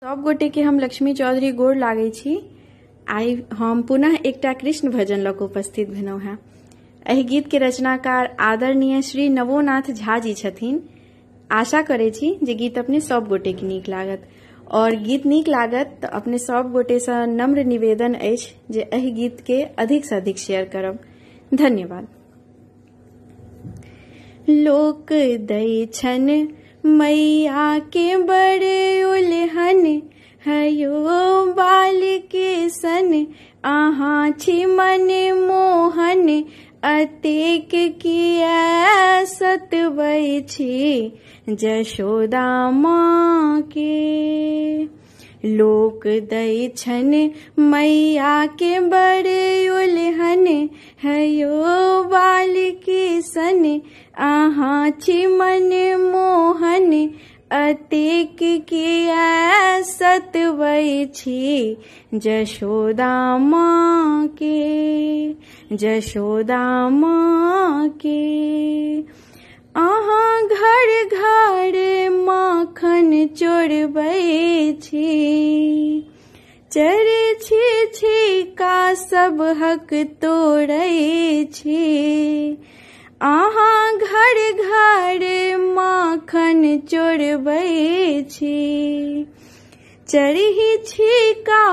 सब गोटे के हम लक्ष्मी चौधरी गोड़ लागै छी। आई हम पुनः एकटा कृष्ण भजन लऽ कऽ उपस्थित भेलहुँ हैं। एहि गीत के रचनाकार आदरणीय श्री नवोनाथ झा जी छथिन। आशा करै छी जे गीत अपने सब गोटे के नीक लागत, और गीत नीक लागत तऽ अपने सब गोटे सँ नम्र निवेदन अछि जे एहि गीत के अधिक से अधिक शेयर करब। धन्यवाद। लोक दै छन मैया के बड़ उलहन, हयो बाल के सन आहाँ छी मन मोहन, अतेक किया सतबै छी जशोदा माँ के। लोक दै छन मैया के बड़ उलहन, हयो बाल के सन आहाँ छी मन मोहन, अतेक किया सतबै छी जशोदा माँ के, जशोदा माँ के। आहाँ घर घर माखन चोरबै छी, चरे छी छिका सब हक तोड़ै छी। आहाँ घर घर माखन चोरबै छी, चरही छिका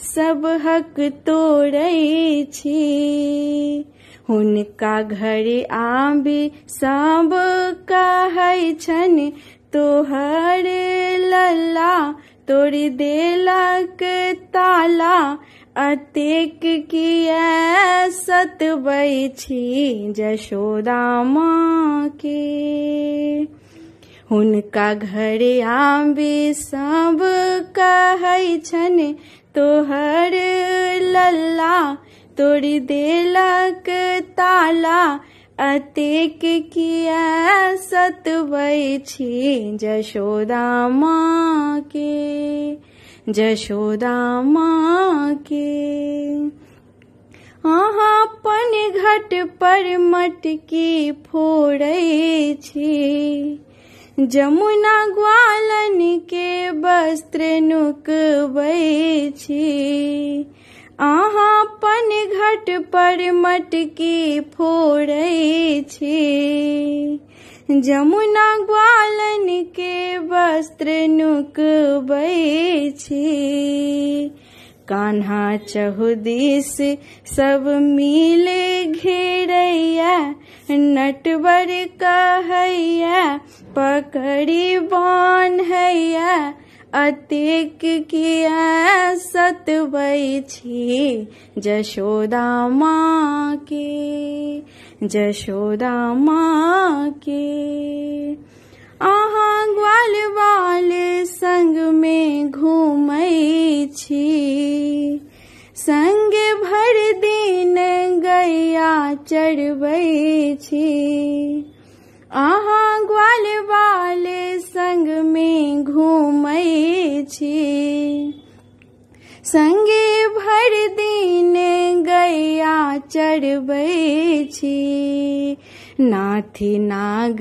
सब हक तोड़ै छी। हुनका घर आबि सब कहै छन, तोहर लल्ला तोड़ि देलक ताला, अतेक किया सतबै छी जशोदा माँ के। हुनका घर आबि सब कहै छन, तोहर लल्ला तोड़ि देलक ताला, अतेक किया सतबै छी जशोदा माँ के, जशोदा माँ के। आहाँ पन घट पर मटकी फोड़ै छी, जमुना ग्वालन के वस्त्र नुकबै छी। आहाँ पन घट पर मटकी फोड़ै छी, जमुना ग्वालन के वस्त्र नुकबै छी। कान्हा चहुदिस सब मिल घेरैया, नटवर कहैया पकड़ी बान्हैया, अतेक किया सतबै छी जशोदा माँ के, जशोदा माँ के। आहाँ ग्वाल बाल संग में घूमै छी, संगे भर दिन गैया चरबै छी। आहाँ ग्वाल बाल संग में घूमै छी, संगे भर दिन गैया चरबै छी। नाथी नाग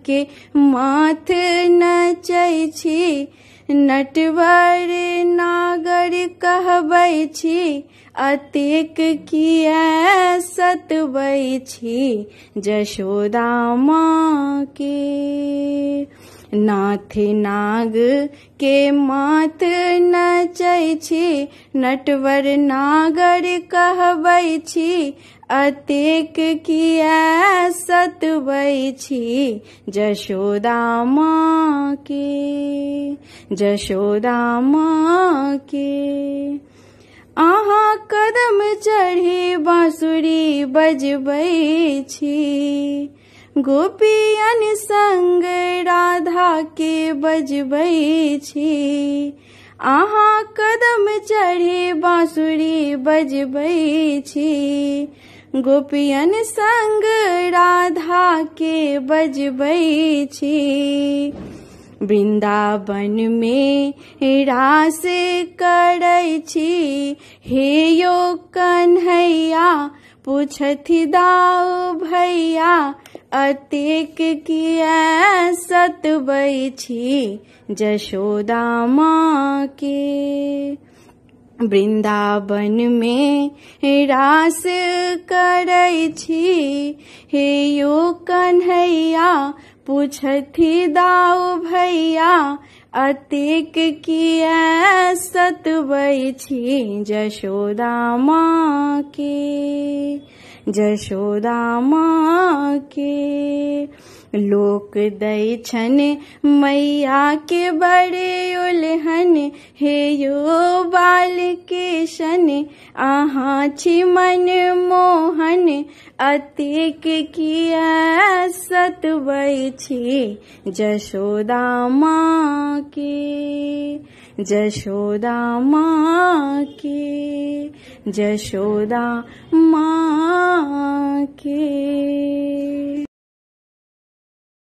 के माथ नचै छी, नटवर नागर कहबै छी, अतेक किया सतबै छी जशोदा माँ के। नाथ नाग के माथ नचै छी, नटवर नागर कहबै छी, अतेक किया सतबै छी जशोदा माँ के, जशोदा माँ के। आहाँ कदम चढ़ी बांसुरी बजबै छी, गोपियन संग राधा के बजबै छी। आहाँ कदम चढ़ी बांसुरी बजबै छी, गोपियन संग राधा के बजबै छी। वृंदावन में रास करै छी, हे यो कन्हैया पूछथि दाऊ भैया, अतेक किया सतबै छी जशोदा माँ के। वृंदावन में रास करै छी हे यो कन्हैया, पूछथि दाऊ भैया अतेक किया सतबै छी जशोदा माँ के, जशोदा माँ के। लोक दै छन मैया के बड़े उल्हन, हे यो बाल के शन आहाँ छी मन मोहन, अतेक किया सतबै छी जशोदा माँ के, जशोदा माँ के, जशोदा माँ के।